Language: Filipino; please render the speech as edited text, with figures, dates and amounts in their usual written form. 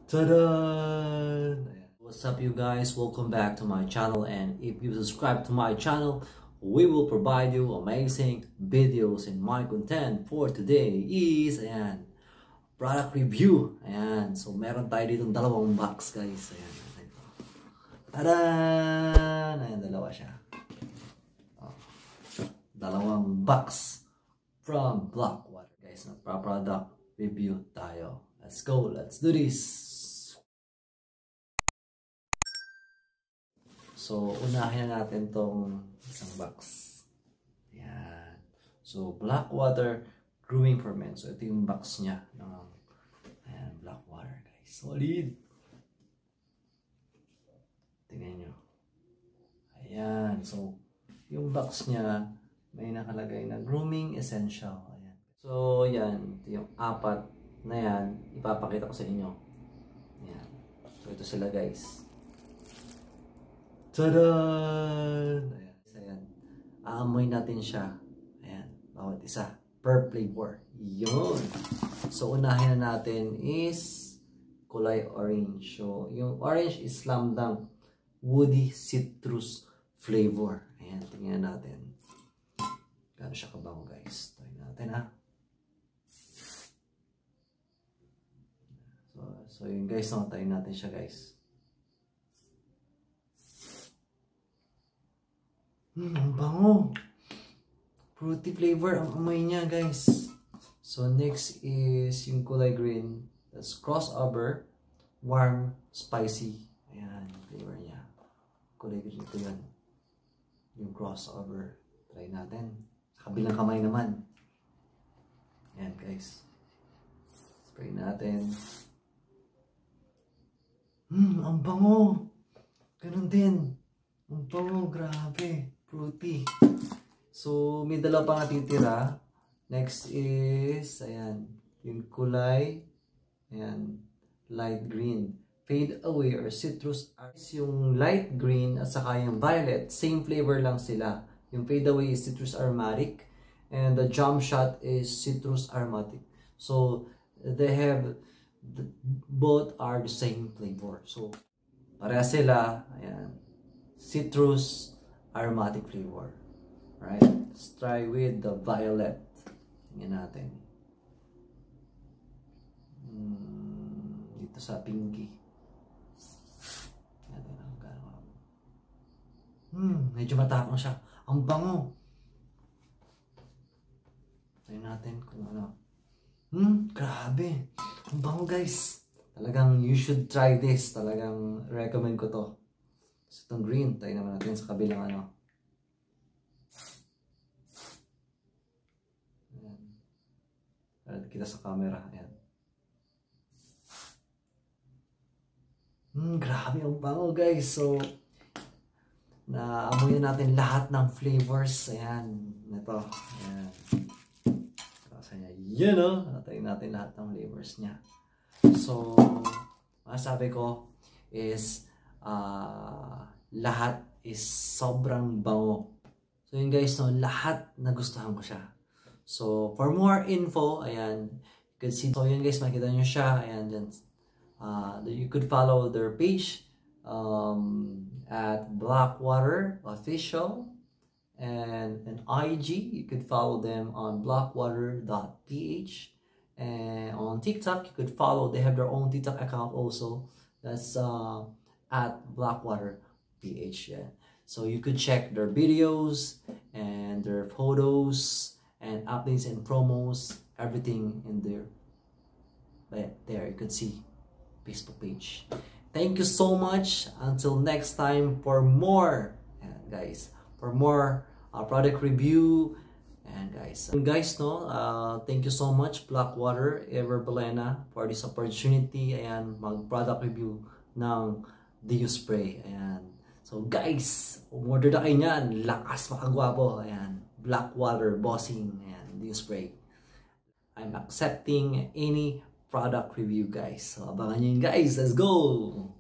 Ta-da! What's up you guys? Welcome back to my channel, and if you subscribe to my channel, we will provide you amazing videos, and my content for today is product review. So meron tayo ditong dalawang box guys. Ta-da! Dalawa siya. Dalawang box from Blackwater guys. Product review tayo. Let's go, let's do this. So, unahin na natin tong isang box. Ayan. So, Blackwater Growing Ferment. So, ito yung box niya. Ayan, Blackwater guys. Solid! Tingnan nyo. Ayan. So, yung box niya, may nakalagay na Grooming Essential. Ayan. So, yan. Ito yung apat na yan. Ipapakita ko sa inyo. Ayan. So, ito sila guys. Tada! Ayan. Aamoy natin siya. Ayan. Bawat isa. Per flavor. Yun. So, unahin na natin is kulay orange. So, yung orange is Slam Dunk Woody Citrus flavor. Ayan. Tingnan natin. Gano'n siya kabango guys. Tingnan natin ha. So yun guys. Tayin natin siya guys. Ang bango. Fruity flavor ang amoy niya guys. So next is yung kulay green. That's crossover. Warm, spicy. Ayan, flavor niya. Kulay green ito yan. Yung crossover. Try natin. Sa kabilang kamay naman. Ayan guys. Spray natin. Ang bango. Ganun din. Ang bango, grabe. Fruity. So, may dalawa pa natitira. Next is, ayan, yung kulay, ayan, light green. Fade away or citrus. Yung light green at saka yung violet, same flavor lang sila. Yung fade away is citrus aromatic and the jump shot is citrus aromatic. So, they have, both are the same flavor. So, pareha sila, ayan, citrus aromatic flavor. Right? Let's try with the violet. Tingnan natin. Dito sa pinky. Medyo matapang siya. Ang bango. Tingnan natin kung ano. Grabe. Ang bango guys. Talagang you should try this. Talagang recommend ko to. So, itong green, tayo naman natin sa kabilang ano. Ayan. Para kita sa camera. Ayan. Grabe ang bango guys. So, naamoy natin lahat ng flavors. Ayan. Ito. Ayan. Kasi niya. Yan o. Natayin natin lahat ng flavors niya. So, masabi ko is lahat is sobrang bango. So yun guys, no, lahat nagustuhan ko siya. So for more info, ayan, you can see. So yun guys, makita nyo siya. Ayan, dyan. You could follow their page at Blackwater Official, and IG, you could follow them on blackwater.ph, and on TikTok, you could follow, they have their own TikTok account also. That's at Blackwater PH. Yeah. So you could check their videos and their photos and updates and promos, everything in there. But there you could see Facebook page. Thank you so much. Until next time for more, guys, for more product review. And guys, thank you so much Blackwater Ever Balena for this opportunity and mag product review ng Deo Spray. Ayan. So guys, umorder na kayo niyan. Lakas makagwapo. Ayan. Blackwater Bossing. Ayan. Deo Spray. I'm accepting any product review guys. So abangan nyo yun guys. Let's go!